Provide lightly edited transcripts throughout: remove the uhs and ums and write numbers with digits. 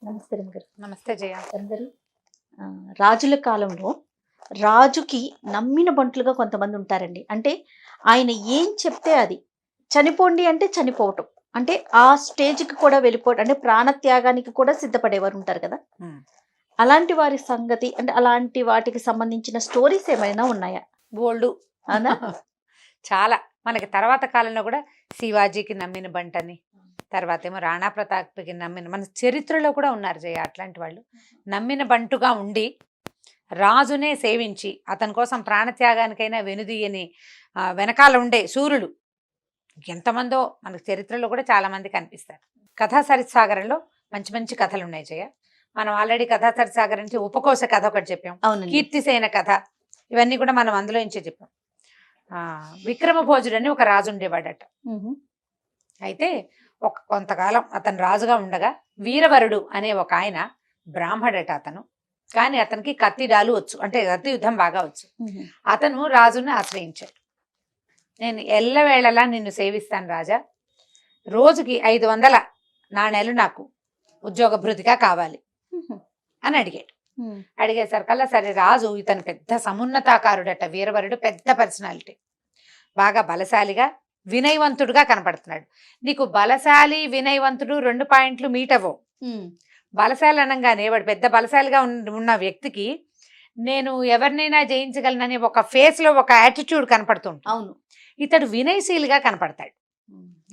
నమస్తే రమగారు. నమస్తే జయ. రమగారు, రాజుల కాలంలో రాజుకి నమ్మిన బంట్లుగా కొంతమంది ఉంటారండి. అంటే ఆయన ఏం చెప్తే అది. చనిపోండి అంటే చనిపోవటం. అంటే ఆ స్టేజ్‌కి కూడా వెళ్ళిపోవడం. అంటే ప్రాణత్యాగానికి కూడా సిద్ధపడేవారు ఉంటారు కదా! అలాంటి వారి సంగతి అంటే అలాంటి వాటికి సంబంధించిన స్టోరీస్ ఏమైనా ఉన్నాయా? బోల్డు. అవునా? చాలా. మనకి తర్వాత కాలంలో కూడా శివాజీకి నమ్మిన బంటని, తర్వాత ఏమో రాణా ప్రతాప్కి నమ్మిన, మన చరిత్రలో కూడా ఉన్నారు జయ అట్లాంటి వాళ్ళు. నమ్మిన బంటుగా ఉండి రాజునే సేవించి అతని కోసం ప్రాణత్యాగానికైనా వెనుదీయని వెనకాల ఉండే శూరులు ఎంతమందో మనకు చరిత్రలో కూడా చాలా మంది కనిపిస్తారు. కథా సరిసాగరంలో మంచి మంచి కథలు ఉన్నాయి జయ. మనం ఆల్రెడీ కథా సరిసాగర్ నుంచి ఉపకోశ కథ ఒకటి చెప్పాం, అవునండి. కీర్తిసేన కథ, ఇవన్నీ కూడా మనం అందులో నుంచే చెప్పాం. విక్రమభోజుడు అని ఒక రాజు ఉండేవాడట. అయితే కొంతకాలం అతను రాజుగా ఉండగా వీరవరుడు అనే ఒక ఆయన బ్రాహ్మడట అతను. కానీ అతనికి కత్తిడాలు వచ్చు, అంటే కత్తి యుద్ధం బాగా వచ్చు. అతను రాజుని ఆశ్రయించాడు. నేను ఎల్లవేళలా నిన్ను సేవిస్తాను రాజా, రోజుకి 500 నాణేలు నాకు ఉద్యోగ భృతిగా కావాలి అని అడిగాడు. అడిగేసరికల్లా సరే, రాజు ఇతను పెద్ద సమున్నతాకారుడట, వీరవరుడు, పెద్ద పర్సనాలిటీ, బాగా బలశాలిగా వినయవంతుడుగా కనపడుతున్నాడు. నీకు బలశాలి వినయవంతుడు 2 పాయింట్లు మీట్ అవ్వవు. బలశాలి అనగానే వాడు పెద్ద బలశాలిగా ఉన్న వ్యక్తికి నేను ఎవరినైనా జయించగలనని ఒక ఫేస్ లో ఒక యాటిట్యూడ్ కనపడుతుంది. అవును. ఇతడు వినయశీలిగా కనపడతాడు.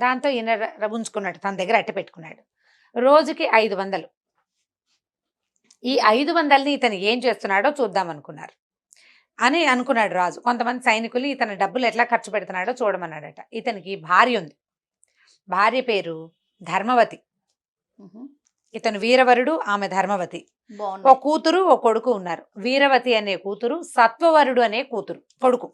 దాంతో ఈయన ఉంచుకున్నాడు, తన దగ్గర అట్టి పెట్టుకున్నాడు. రోజుకి 500. ఈ 500ని ఇతను ఏం చేస్తున్నాడో చూద్దాం అని అనుకున్నాడు రాజు. కొంతమంది సైనికులు ఇతని డబ్బులు ఎట్లా ఖర్చు పెడుతున్నాడో చూడమన్నాడట. ఇతనికి భార్య ఉంది. భార్య పేరు ధర్మవతి. ఇతను వీరవరుడు, ఆమె ధర్మవతి. ఓ కూతురు ఓ కొడుకు ఉన్నారు. వీరవతి అనే కూతురు, సత్వవరుడు అనే కొడుకు.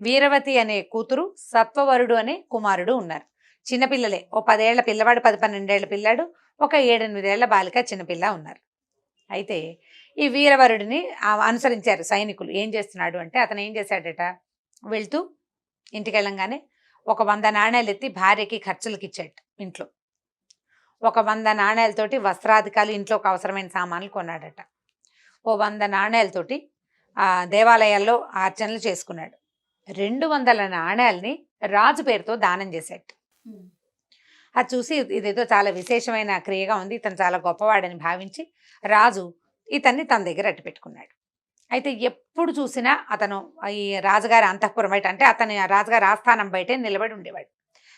వీరవతి అనే కూతురు, సత్వవరుడు అనే కుమారుడు ఉన్నారు. చిన్నపిల్లలే, ఓ 10 ఏళ్ల పిల్లవాడు, 10-12 ఏళ్ల పిల్లాడు, ఒక 7-8 ఏళ్ల బాలిక చిన్నపిల్ల ఉన్నారు. అయితే ఈ వీరవరుడిని అనుసరించారు సైనికులు. ఏం చేస్తున్నాడు అంటే, అతను ఏం చేశాడట, వెళ్తూ ఇంటికి వెళ్ళంగానే ఒక 100 నాణేలు ఎత్తి భార్యకి ఖర్చులకి ఇచ్చాడు. ఇంట్లో ఒక 100 నాణేలతోటి వస్త్రాధికాలు, ఇంట్లోకి అవసరమైన సామాన్లు కొన్నాడట. ఓ 100 నాణేలతోటి దేవాలయాల్లో అర్చనలు చేసుకున్నాడు. 200 నాణేలని రాజు పేరుతో దానం చేశాడు. అది చూసి ఇదేదో చాలా విశేషమైన క్రియగా ఉంది, ఇతను చాలా గొప్పవాడని భావించి రాజు ఇతన్ని తన దగ్గర అట్టి పెట్టుకున్నాడు. అయితే ఎప్పుడు చూసినా అతను ఈ రాజుగారి అంతఃపురం బయట, అంటే అతని రాజుగారి ఆస్థానం బయటే నిలబడి ఉండేవాడు.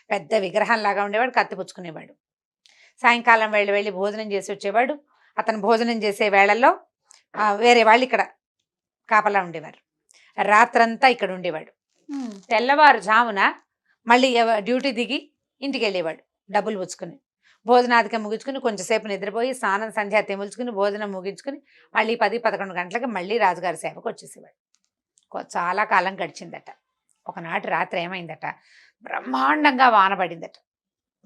పెద్ద విగ్రహంలాగా ఉండేవాడు, కత్తిపుచ్చుకునేవాడు. సాయంకాలం వెళ్ళి భోజనం చేసి వచ్చేవాడు. అతను భోజనం చేసే వేళల్లో వేరే వాళ్ళు ఇక్కడ కాపలా ఉండేవారు. రాత్రంతా ఇక్కడ ఉండేవాడు. తెల్లవారుజామున మళ్ళీ డ్యూటీ దిగి ఇంటికి వెళ్ళేవాడు డబ్బులు పుచ్చుకుని. భోజనాధికం ముగించుకుని కొంచెంసేపు నిద్రపోయి స్నానం సంధ్యా తెముల్చుకుని భోజనం ముగించుకుని మళ్ళీ 10-11 గంటలకి మళ్ళీ రాజుగారి సేవకు వచ్చేసేవాడు. చాలా కాలం గడిచిందట. ఒకనాటి రాత్రి ఏమైందట, బ్రహ్మాండంగా వాన పడిందట.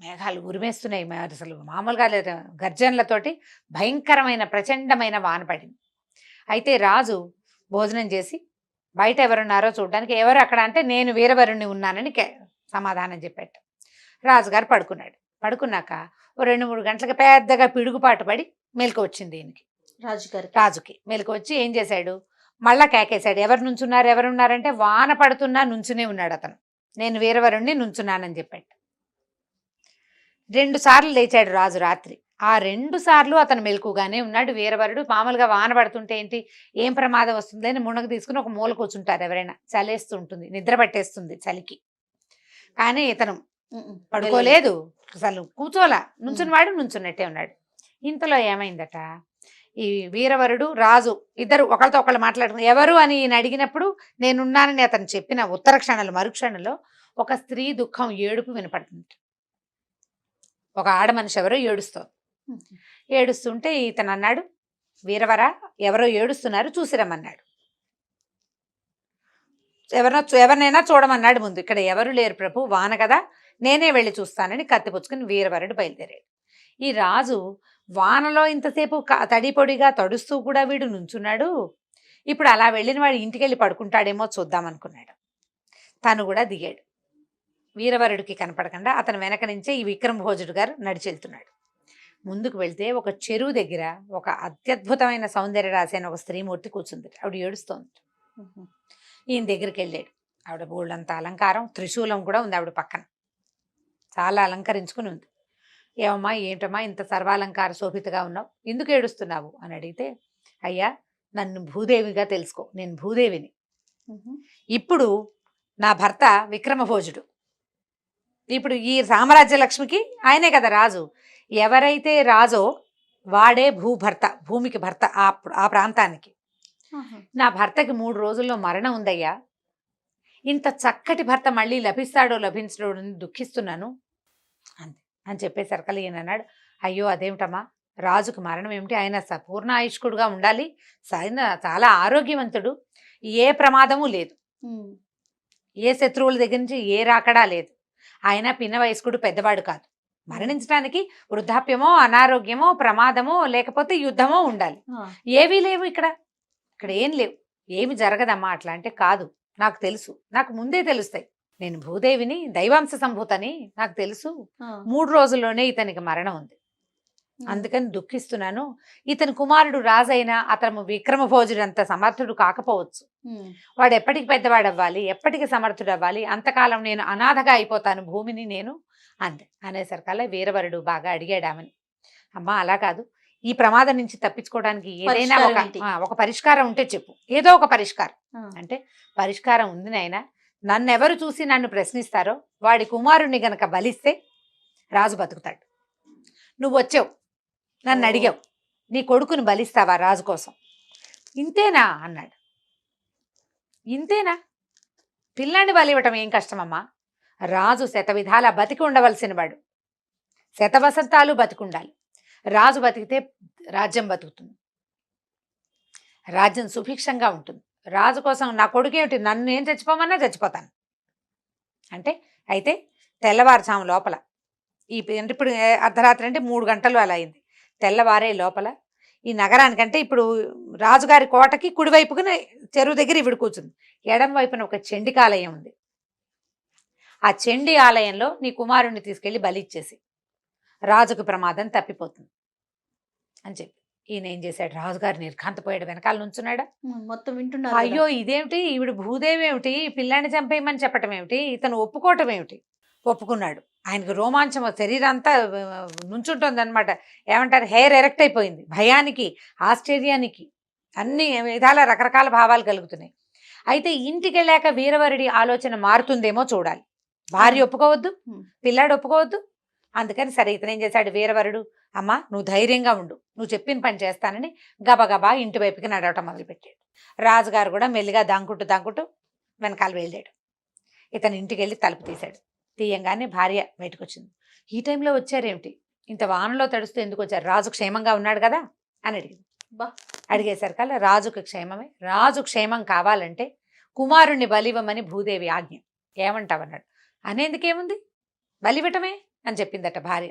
మేఘాలు ఉరిమేస్తున్నాయి, అసలు మామూలుగా లేదు, గర్జనలతోటి భయంకరమైన ప్రచండమైన వాన పడింది. అయితే రాజు భోజనం చేసి బయట ఎవరున్నారో చూడడానికి, ఎవరు అక్కడ అంటే నేను వీరవరుణ్ణి ఉన్నానని సమాధానం చెప్పాడు. రాజుగారు పడుకున్నాడు. పడుకున్నాక ఓ 2-3 గంటలకు పెద్దగా పిడుగుపాటు పడి మెలకు వచ్చింది ఈయనకి, రాజుకి మెలకు వచ్చి ఏం చేశాడు, మళ్ళా కేకేశాడు. ఎవరున్నారంటే వాన పడుతున్నా నుంచునే ఉన్నాడు అతను. నేను వీరవరుణ్ణి నుంచున్నానని చెప్పాడు. 2 సార్లు లేచాడు రాజు రాత్రి. ఆ 2 సార్లు అతను మెలకుగానే ఉన్నాడు. వీరవరుడు మామూలుగా వాన పడుతుంటే ఏంటి, ఏం ప్రమాదం వస్తుంది అని మునగ తీసుకుని ఒక మూల కూర్చుంటారు ఎవరైనా, చలేస్తూ ఉంటుంది, నిద్ర పట్టేస్తుంది చలికి. కానీ ఇతను పడుకోలేదు, అసలు కూర్చోలా, నుంచున్నట్టే ఉన్నాడు. ఇంతలో ఏమైందట, ఈ వీరవరుడు రాజు ఇద్దరు ఒకరితో ఒకళ్ళు మాట్లాడుకుని ఎవరు అని ఈయన అడిగినప్పుడు నేనున్నానని అతను చెప్పిన ఉత్తర క్షణంలో, మరుక్షణంలో ఒక స్త్రీ దుఃఖం, ఏడుపు వినపడుతుంది. ఒక ఆడ మనిషి ఎవరో ఏడుస్తుంటే ఇతను అన్నాడు, వీరవరా ఎవరో ఏడుస్తున్నారు చూసిరమ్మన్నాడు. ఎవరినైనా చూడమన్నాడు. ముందు ఇక్కడ ఎవరు లేరు ప్రభు, వాన కదా, నేనే వెళ్ళి చూస్తానని కత్తిపుచ్చుకుని వీరవరుడు బయలుదేరాడు. ఈ రాజు వానలో ఇంతసేపు తడిపొడిగా తడుస్తూ కూడా వీడు నుంచున్నాడు. ఇప్పుడు అలా వెళ్ళిన వాడు ఇంటికి వెళ్ళి పడుకుంటాడేమో చూద్దామనుకున్నాడు. తను కూడా దిగాడు. వీరవరుడికి కనపడకుండా అతను వెనక నుంచే ఈ విక్రమభోజుడు గారు నడిచెళ్తున్నాడు. ముందుకు వెళ్తే ఒక చెరువు దగ్గర ఒక అత్యద్భుతమైన సౌందర్య రాశి అని ఒక స్త్రీమూర్తి కూర్చుంది. ఆవిడ ఏడుస్తోంది. ఈయన దగ్గరికి వెళ్ళాడు. ఆవిడ బోళ్ళంత అలంకారం, త్రిశూలం కూడా ఉంది ఆవిడ పక్కన. చాలా అలంకరించుకుని ఉంది. ఏమమ్మా ఏంటమ్మా ఇంత సర్వాలంకార శోభితగా ఉన్నావు, ఎందుకు ఏడుస్తున్నావు అని అడిగితే, అయ్యా నన్ను భూదేవిగా తెలుసుకో, నేను భూదేవిని. ఇప్పుడు నా భర్త విక్రమభోజుడు. ఇప్పుడు ఈ సామ్రాజ్య లక్ష్మికి ఆయనే కదా రాజు. ఎవరైతే రాజో వాడే భూభర్త, భూమికి భర్త ఆ ప్రాంతానికి. నా భర్తకి 3 రోజుల్లో మరణం ఉందయ్యా. ఇంత చక్కటి భర్త మళ్ళీ లభిస్తాడో లభించడో అని దుఃఖిస్తున్నాను అంతే అని చెప్పేసరికి ఈయన అన్నాడు, అయ్యో అదేమిటమ్మా, రాజుకు మరణం ఏమిటి, ఆయన పూర్ణ ఆయుష్కుడుగా ఉండాలి, ఆయన చాలా ఆరోగ్యవంతుడు, ఏ ప్రమాదము లేదు, ఏ శత్రువుల దగ్గర నుంచి ఏ రాకడా లేదు, ఆయన పిన్న వయస్కుడు, పెద్దవాడు కాదు, మరణించడానికి వృద్ధాప్యమో అనారోగ్యమో ప్రమాదమో లేకపోతే యుద్ధమో ఉండాలి. ఏవీ లేవు ఇక్కడ ఏం లేవు, ఏమి జరగదమ్మా. అట్లా అంటే కాదు, నాకు తెలుసు, నాకు ముందే తెలుస్తాయి, నేను భూదేవిని, దైవాంశ సంభూతని నాకు తెలుసు. 3 రోజుల్లోనే ఇతనికి మరణం ఉంది, అందుకని దుఃఖిస్తున్నాను. ఇతని కుమారుడు రాజైనా అతను విక్రమభోజుడు అంత సమర్థుడు కాకపోవచ్చు, వాడు ఎప్పటికి పెద్దవాడు అవ్వాలి, ఎప్పటికి సమర్థుడు అవ్వాలి, అంతకాలం నేను అనాథగా అయిపోతాను భూమిని నేను అంతే అనేసరికల్లా వీరవరుడు బాగా అడిగాడామని, అమ్మా అలా కాదు, ఈ ప్రమాదం నుంచి తప్పించుకోవడానికి ఏదైనా ఒక పరిష్కారం ఉంటే చెప్పు, ఏదో ఒక పరిష్కారం అంటే, పరిష్కారం ఉంది నాయనా, నన్నెవరు చూసి నన్ను ప్రశ్నిస్తారో వాడి కుమారుణ్ణి గనక బలిస్తే రాజు బతుకుతాడు. నువ్వు వచ్చావు, నన్ను అడిగావు, నీ కొడుకుని బలిస్తావా రాజు కోసం, ఇంతేనా అన్నాడు. ఇంతేనా, పిల్లాన్ని బలివ్వటం ఏం కష్టమమ్మా, రాజు శతవిధాల బతికి ఉండవలసిన వాడు, శతవసంతాలు బతికుండాలి. రాజు బతికితే రాజ్యం బతుకుతుంది, రాజ్యం సుభిక్షంగా ఉంటుంది. రాజు కోసం నా కొడుకేమిటి, నన్ను ఏం చచ్చిపోమన్నా చచ్చిపోతాను అంటే, అయితే తెల్లవారుజాము లోపల అంటే ఇప్పుడు అర్ధరాత్రి అంటే 3 గంటలు అలా అయింది, తెల్లవారే లోపల ఈ నగరానికంటే ఇప్పుడు రాజుగారి కోటకి కుడివైపుకుని చెరువు దగ్గర ఇవిడు కూర్చుంది, ఎడం వైపున ఒక చండికాలయం ఉంది. ఆ చండి ఆలయంలో నీ కుమారుణ్ణి తీసుకెళ్లి బలిచ్చేసి రాజుకు ప్రమాదం తప్పిపోతుంది అని చెప్పి ఈయన ఏం చేశాడు, రాజుగారు నిర్ఘాంతపోయాడు, వెనకాల నుంచున్నాడా, మొత్తం వింటున్నారు. అయ్యో ఇదేమిటి, ఈవిడ భూదేవి ఏమిటి, పిల్లాన్ని చంపేయమని చెప్పటం ఏమిటి, ఇతను ఒప్పుకోవటం ఏమిటి. ఒప్పుకున్నాడు. ఆయనకు రోమాంచం, శరీరం అంతా నుంచుంటుంది అనమాట, ఏమంటారు హెయిర్ ఎరెక్ట్ అయిపోయింది, భయానికి ఆశ్చర్యానికి అన్ని విధాల రకరకాల భావాలు కలుగుతున్నాయి. అయితే ఇంటికి వెళ్ళాక వీరవరుడి ఆలోచన మారుతుందేమో చూడాలి. భార్య ఒప్పుకోవద్దు, పిల్లాడు ఒప్పుకోవద్దు. అందుకని సరే ఇతను ఏం చేశాడు, వీరవరుడు అమ్మా నువ్వు ధైర్యంగా ఉండు, నువ్వు చెప్పిన పని చేస్తానని గబగబా ఇంటి వైపుకి నడవటం మొదలుపెట్టాడు. రాజుగారు కూడా మెల్లిగా దాంకుంటూ వెనకాల వెళ్ళాడు. ఇతను ఇంటికి వెళ్ళి తలుపు తీశాడు. తీయంగానే భార్య బయటకు వచ్చింది. ఈ టైంలో వచ్చారేమిటి, ఇంత వానలో తడుస్తూ ఎందుకు వచ్చారు, రాజు క్షేమంగా ఉన్నాడు కదా అని అడిగింది. అడిగేసరికల్లా రాజుకు క్షేమమే, రాజు క్షేమం కావాలంటే కుమారుణ్ణి బలివ్వమని భూదేవి ఆజ్ఞ, ఏమంటావన్నాడు. అనేందుకేముంది, బలివ్వటమే అని చెప్పిందట భార్య.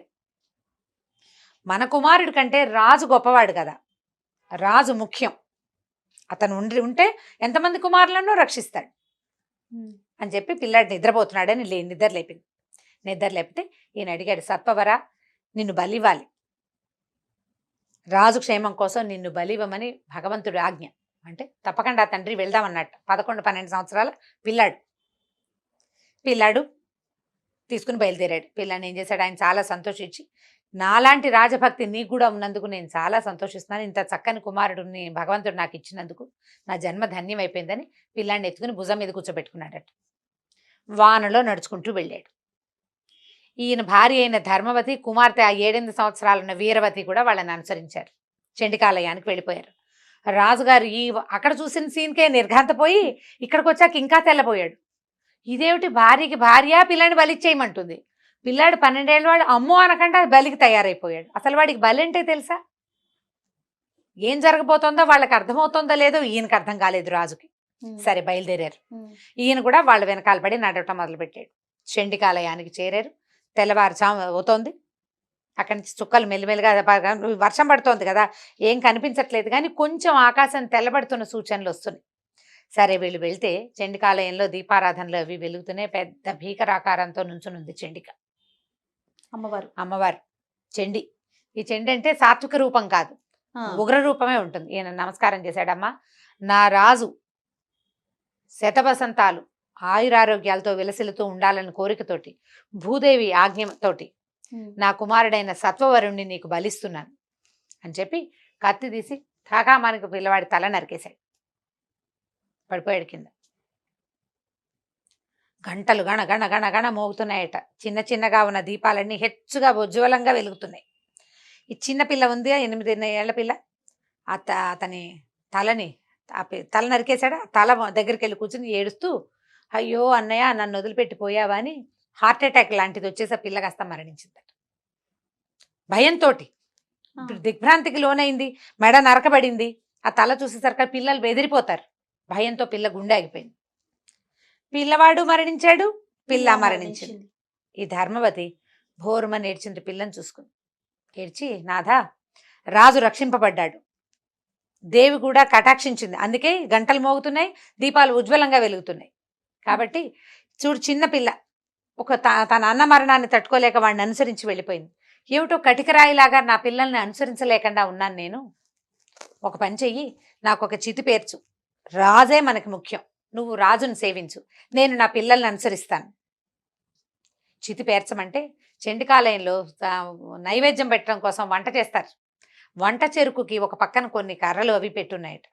మన కుమారుడి కంటే రాజు గొప్పవాడు కదా, రాజు ముఖ్యం, అతను ఉంటే ఎంతమంది కుమారులను రక్షిస్తాడు అని చెప్పి పిల్లాడు నిద్రపోతున్నాడని నిద్ర లేపింది. నిద్ర లేపితే ఈయన అడిగాడు, సత్వవరా నిన్ను బలివ్వాలి, రాజు క్షేమం కోసం నిన్ను బలివ్వమని భగవంతుడు ఆజ్ఞ అంటే తప్పకుండా తండ్రి వెళ్దామన్నట్టు. 11-12 సంవత్సరాల పిల్లాడు తీసుకుని బయలుదేరాడు. పిల్లాన్ని ఏం చేశాడు, ఆయన చాలా సంతోషించి, నాలాంటి రాజభక్తి నీకు కూడా ఉన్నందుకు నేను చాలా సంతోషిస్తున్నాను, ఇంత చక్కని కుమారుడిని భగవంతుడు నాకు ఇచ్చినందుకు నా జన్మ ధన్యం అయిపోయిందని పిల్లాన్ని ఎత్తుకుని భుజం మీద కూర్చోబెట్టుకున్నాడట. వానలో నడుచుకుంటూ వెళ్ళాడు. ఈయన భార్య అయిన ధర్మవతి, కుమార్తె ఆ 7-8 సంవత్సరాలున్న వీరవతి కూడా వాళ్ళని అనుసరించారు, చండికాలయానికి వెళ్ళిపోయారు. రాజుగారు అక్కడ చూసిన సీన్కే నిర్ఘాంతపోయి ఇక్కడికి వచ్చాక ఇంకా తెల్లబోయాడు. ఇదేమిటి, భార్యకి భార్య పిల్లాడిని బలిచ్చేయమంటుంది, పిల్లాడు 12 ఏళ్ళ వాడు అమ్మో అనకుండా బలికి తయారైపోయాడు. అసలు వాడికి బలి అంటే తెలుసా, ఏం జరగబోతోందో వాళ్ళకి అర్థమవుతోందో లేదో ఈయనకి అర్థం కాలేదు రాజుకి. సరే బయలుదేరారు. ఈయన కూడా వాళ్ళ వెనకాల పడి నడవటం మొదలుపెట్టాడు. చండికాలయానికి చేరారు. తెల్లవారుజాము అవుతోంది. అక్కడి నుంచి చుక్కలు మెల్లిమెల్లిగా, వర్షం పడుతోంది కదా, ఏం కనిపించట్లేదు, కానీ కొంచెం ఆకాశం తెల్లబడుతున్న సూచనలు వస్తున్నాయి. సరే వీళ్ళు వెళ్తే చండికాలయంలో దీపారాధనలు అవి వెలుగుతున్నాయి. పెద్ద భీకరాకారంతో నుంచునుంది చండిక, అమ్మవారు చండి. ఈ చెండి అంటే సాత్విక రూపం కాదు, ఆ, ఉగ్ర రూపమే ఉంటుంది. ఈయన నమస్కారం చేశాడమ్మా, నా రాజు శతవసంతాలు ఆయురారోగ్యాలతో విలసిల్లుతూ ఉండాలని కోరికతోటి, భూదేవి ఆజ్ఞతోటి ఉమ్, నా కుమారుడైన సత్వవరుణ్ణి నీకు బలిస్తున్నాను అని చెప్పి కత్తి తీసి ఠాకామానికి పిల్లవాడి తల నరికేశాడు. పడిపోయాడు కింద. గంటలు గణ గణ గణ గణ మోగుతున్నాయట. చిన్న చిన్నగా ఉన్న దీపాలన్నీ హెచ్చుగా ఉజ్వలంగా వెలుగుతున్నాయి. ఈ చిన్న పిల్ల ఉంది, 8 ఏళ్ల పిల్ల, అతని తలని తల నరికేశాడు. తల దగ్గరికి వెళ్ళి కూర్చుని ఏడుస్తూ, అయ్యో అన్నయ్య నన్ను వదిలిపెట్టిపోయావా అని హార్ట్ అటాక్ లాంటిది వచ్చేసి ఆ పిల్ల కాస్త మరణించిందట. భయంతో ఆ, దిగ్భ్రాంతికి లోనైంది, మెడ నరకబడింది. ఆ తల చూసేసరికి పిల్లలు బెదిరిపోతారు. భయంతో పిల్ల గుండె ఆగిపోయింది. పిల్లవాడు మరణించాడు, పిల్ల మరణించింది. ఈ ధర్మవతి భోరుమని ఏడ్చింది పిల్లని చూసుకుని. ఏడ్చి, నాథా రాజు రక్షింపబడ్డాడు, దేవి కూడా కటాక్షించింది, అందుకే గంటలు మోగుతున్నాయి, దీపాలు ఉజ్వలంగా వెలుగుతున్నాయి. కాబట్టి చూడు, చిన్న పిల్ల తన అన్న మరణాన్ని తట్టుకోలేక వాడిని అనుసరించి వెళ్ళిపోయింది. ఏమిటో కటికరాయిలాగా నా పిల్లల్ని అనుసరించలేకుండా ఉన్నాను నేను. ఒక పని చెయ్యి, నాకు ఒక చితి పేర్చు, రాజే మనకి ముఖ్యం, నువ్వు రాజును సేవించు, నేను నా పిల్లల్ని అనుసరిస్తాను. చితి పేర్చమంటే చండికాలయంలో నైవేద్యం పెట్టడం కోసం వంట చేస్తారు. వంట చెరుకుకి ఒక పక్కన కొన్ని కర్రలు అవి పెట్టున్నాయట.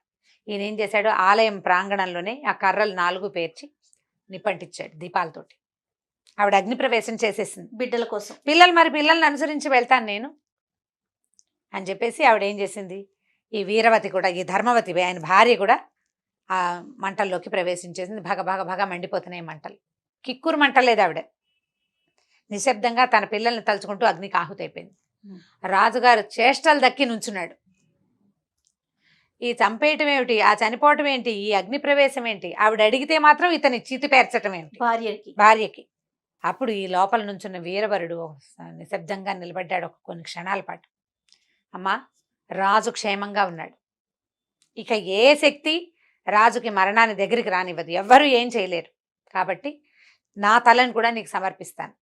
ఈయన ఏం చేశాడు, ఆలయం ప్రాంగణంలోనే ఆ కర్రలు 4 పేర్చి నిప్పంటించాడు దీపాలతోటి. ఆవిడ అగ్నిప్రవేశం చేసేసింది బిడ్డల కోసం. పిల్లల్ని అనుసరించి వెళ్తాను నేను అని చెప్పేసి ఆవిడ ఏం చేసింది, ఈ వీరవతి కూడా, ఈ ధర్మవతి ఆయన భార్య కూడా ఆ మంటల్లోకి ప్రవేశించేసింది. భగ భగ భగ మండిపోతున్నాయి మంటలు. కిక్కురు మంటలేదు ఆవిడ. నిశ్శబ్దంగా తన పిల్లల్ని తలుచుకుంటూ అగ్నికి ఆహుతైపోయింది. రాజుగారు చేష్టలు దక్కి నుంచున్నాడు. ఈ చంపేయటం ఏమిటి, ఆ చనిపోవటం ఏంటి, ఈ అగ్ని ప్రవేశం ఏంటి, ఆవిడ అడిగితే మాత్రం ఇతని చితి పేర్చటం ఏమిటి భార్యకి. అప్పుడు ఈ లోపల నుంచున్న వీరవరుడు నిశ్శబ్దంగా నిలబడ్డాడు కొన్ని క్షణాల పాటు. అమ్మా, రాజు క్షేమంగా ఉన్నాడు, ఇక ఏ శక్తి రాజుకి మరణాన్ని దగ్గరికి రానివ్వదు, ఎవ్వరూ ఏం చేయలేరు, కాబట్టి నా తలను కూడా నీకు సమర్పిస్తాను.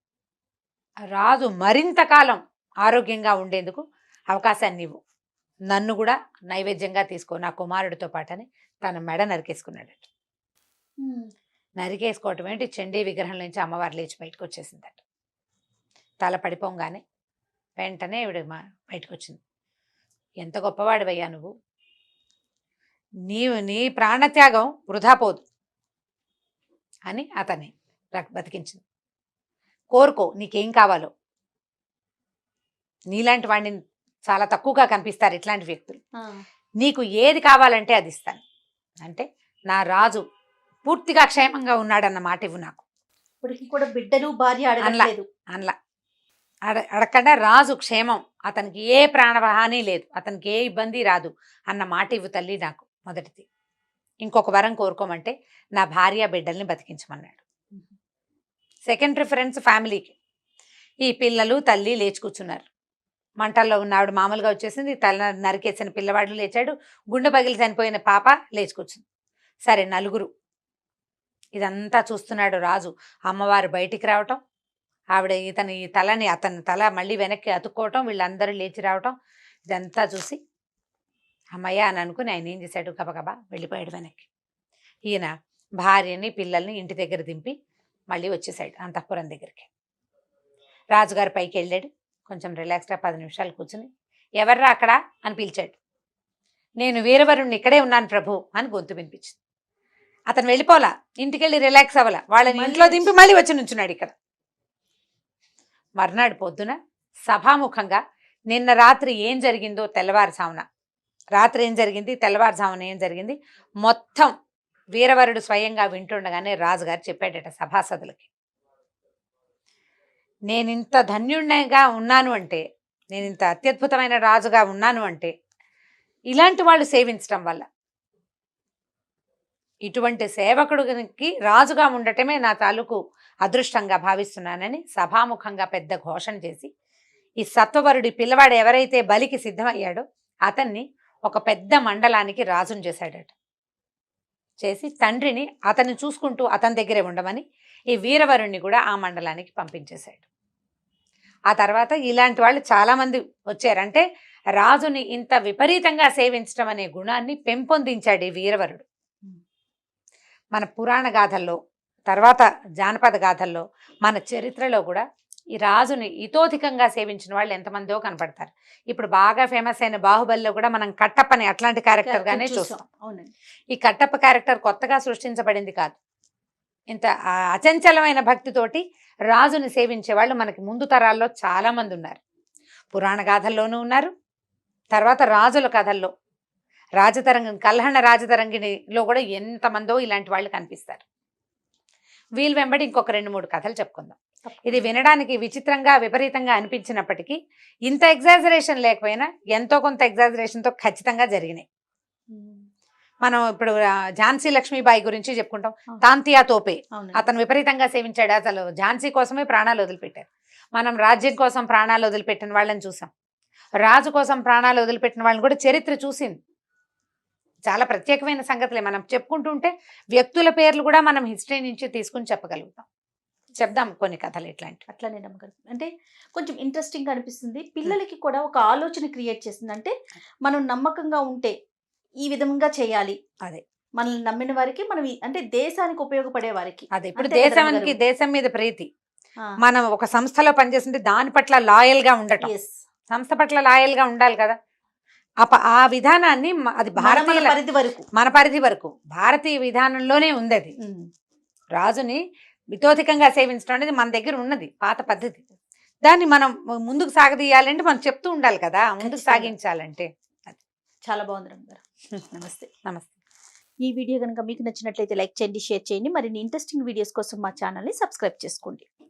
రాజు మరింత కాలం ఆరోగ్యంగా ఉండేందుకు అవకాశాన్ని ఇవ్వు, నన్ను కూడా నైవేద్యంగా తీసుకో నా కుమారుడితో పాటని తన మెడ నరికేసుకున్నాడట. నరికేసుకోవటం ఏంటి, చండీ విగ్రహం నుంచి అమ్మవారు లేచి బయటకు వచ్చేసిందట. తల పడిపోగానే వెంటనే ఈవిడ బయటకు వచ్చింది. ఎంత గొప్పవాడివయ్యా నువ్వు, నీ ప్రాణత్యాగం వృధా పోదు అని అతన్ని బతికించింది. కోరుకో, నీకేం కావాలో. నీలాంటి వాడిని చాలా తక్కువగా కనిపిస్తారు ఇట్లాంటి వ్యక్తులు. నీకు ఏది కావాలంటే అది ఇస్తాను అంటే, నా రాజు పూర్తిగా క్షేమంగా ఉన్నాడన్న మాట ఇవ్వు నాకు. ఇప్పటికి కూడా బిడ్డలు భార్య అడగలేదు. అనలా అడగకుండా రాజు క్షేమం, అతనికి ఏ ప్రాణహాని లేదు, అతనికి ఏ ఇబ్బంది రాదు అన్న మాట ఇవ్వు తల్లి నాకు మొదటిది. ఇంకొక వరం కోరుకోమంటే నా భార్య బిడ్డల్ని బతికించమన్నాడు. సెకండ్ ప్రిఫరెన్స్ ఫ్యామిలీకి. ఈ పిల్లలు తల్లి లేచి కూర్చున్నారు. మంటల్లో ఉన్న ఆవిడ మామూలుగా వచ్చేసింది, తల నరికేసిన పిల్లవాడు లేచాడు, గుండె పగిలి చనిపోయిన పాప లేచి కూర్చుంది. సరే, నలుగురు. ఇదంతా చూస్తున్నాడు రాజు. అమ్మవారు బయటికి రావటం, ఆవిడ అతని తల మళ్ళీ వెనక్కి అతుక్కోవటం, వీళ్ళందరూ లేచి రావటం, ఇదంతా చూసి అమ్మయ్య అని అనుకుని ఆయన ఏం చేశాడు, గబగబా వెళ్ళిపోయాడు వెనక్కి. ఈయన భార్యని పిల్లల్ని ఇంటి దగ్గర దింపి మళ్ళీ వచ్చేసాడు అంతఃపురం దగ్గరికి. రాజుగారు పైకి వెళ్ళాడు, కొంచెం రిలాక్స్గా 10 నిమిషాలు కూర్చుని, ఎవర్రా అక్కడ అని పిలిచాడు. నేను వీరవరుణ్ణి, ఇక్కడే ఉన్నాను ప్రభు అని గొంతు వినిపించింది. అతను వెళ్ళిపోలా, ఇంటికి వెళ్ళి రిలాక్స్ అవ్వాల, వాళ్ళని ఇంట్లో దింపి మళ్ళీ వచ్చి నుంచున్నాడు ఇక్కడ. మర్నాడు పొద్దున సభాముఖంగా నిన్న రాత్రి ఏం జరిగిందో, రాత్రి ఏం జరిగింది, తెల్లవారుజామున ఏం జరిగింది మొత్తం వీరవరుడు స్వయంగా వింటుండగానే రాజుగారు చెప్పాడట సభాసదులకి. నేనింత ధన్యుడిగా ఉన్నాను అంటే, నేనింత అత్యద్భుతమైన రాజుగా ఉన్నాను అంటే ఇలాంటి వాళ్ళు సేవించడం వల్ల. ఇటువంటి సేవకుడికి రాజుగా ఉండటమే నా తాలూకు అదృష్టంగా భావిస్తున్నానని సభాముఖంగా పెద్ద ఘోషణ చేసి, ఈ సత్వవరుడి పిల్లవాడు ఎవరైతే బలికి సిద్ధమయ్యాడో అతన్ని ఒక పెద్ద మండలానికి రాజును చేశాడట. చేసి తండ్రిని అతన్ని చూసుకుంటూ అతని దగ్గరే ఉండమని ఈ వీరవరుణ్ణి కూడా ఆ మండలానికి పంపించేశాడు. ఆ తర్వాత ఇలాంటి వాళ్ళు చాలా మంది వచ్చారు. అంటే రాజుని ఇంత విపరీతంగా సేవించడం అనే గుణాన్ని పెంపొందించాడు ఈ వీరవరుడు. మన పురాణ గాథల్లో, తర్వాత జానపద గాథల్లో, మన చరిత్రలో కూడా ఈ రాజుని ఇతోధికంగా సేవించిన వాళ్ళు ఎంతమందో కనపడతారు. ఇప్పుడు బాగా ఫేమస్ అయిన బాహుబలిలో కూడా మనం కట్టప్పని అట్లాంటి క్యారెక్టర్ గానే చూస్తాం. అవునండి. ఈ కట్టప్ప క్యారెక్టర్ కొత్తగా సృష్టించబడింది కాదు. ఇంత అచంచలమైన భక్తితోటి రాజుని సేవించే వాళ్ళు మనకి ముందు తరాల్లో చాలా మంది ఉన్నారు. పురాణ గాథల్లోనూ ఉన్నారు, తర్వాత రాజుల కథల్లో, కల్హణ రాజతరంగిణిలో కూడా ఎంతమందో ఇలాంటి వాళ్ళు కనిపిస్తారు. వీళ్ళు వెంబడి ఇంకొక 2-3 కథలు చెప్పుకుందాం. ఇది వినడానికి విచిత్రంగా విపరీతంగా అనిపించినప్పటికీ ఇంత ఎగ్జాజరేషన్ లేకపోయినా ఎంతో కొంత ఎగ్జాజరేషన్తో ఖచ్చితంగా జరిగినాయి. మనం ఇప్పుడు ఝాన్సీ లక్ష్మీబాయి గురించి చెప్పుకుంటాం. తాంతియా తోపే అతను విపరీతంగా సేవించాడు. అసలు ఝాన్సీ కోసమే ప్రాణాలు వదిలిపెట్టారు. మనం రాజ్యం కోసం ప్రాణాలు వదిలిపెట్టిన వాళ్ళని చూసాం. రాజు కోసం ప్రాణాలు వదిలిపెట్టిన వాళ్ళని కూడా చరిత్ర చూసింది. చాలా ప్రత్యేకమైన సంగతులే మనం చెప్పుకుంటుంటే వ్యక్తుల పేర్లు కూడా మనం హిస్టరీ నుంచి తీసుకుని చెప్పగలుగుతాం. చెప్దాం కొన్ని కథలు ఇట్లాంటివి. అట్లానే నమ్మకం. అంటే కొంచెం ఇంట్రెస్టింగ్ గా అనిపిస్తుంది. పిల్లలకి కూడా ఒక ఆలోచన క్రియేట్ చేస్తుంది. అంటే మనం నమ్మకంగా ఉంటే ఈ విధంగా చేయాలి. అదే మనల్ని నమ్మిన వారికి మనం అంటే దేశానికి ఉపయోగపడే వారికి. అదే ఇప్పుడు అంతే కదా దేశం రమ్మగారు? మీద ప్రీతి. ఆ, మనం ఒక సంస్థలో పనిచేస్తుంటే దాని పట్ల లాయల్ గా ఉండటం, yes. సంస్థ పట్ల లాయల్ గా ఉండాలి కదా. ఆ విధానాన్ని అది మన భారతీయుల పరిధి వరకు. మన పరిధి వరకు భారతీయ విధానంలోనే ఉంది. అది రాజుని మితోధికంగా సేవించడం అనేది మన దగ్గర ఉన్నది పాత పద్ధతి. దాన్ని మనం ముందుకు సాగదీయాలంటే మనం చెప్తూ ఉండాలి కదా, ముందుకు ఖచ్చితంగా. సాగించాలంటే. చాలా బాగుంది రమ్మగారు. నమస్తే. నమస్తే. ఈ వీడియో కనుక మీకు నచ్చినట్లయితే లైక్ చేయండి, షేర్ చేయండి. మరిన్ని ఇంట్రెస్టింగ్ వీడియోస్ కోసం మా ఛానల్ని సబ్స్క్రైబ్ చేసుకోండి.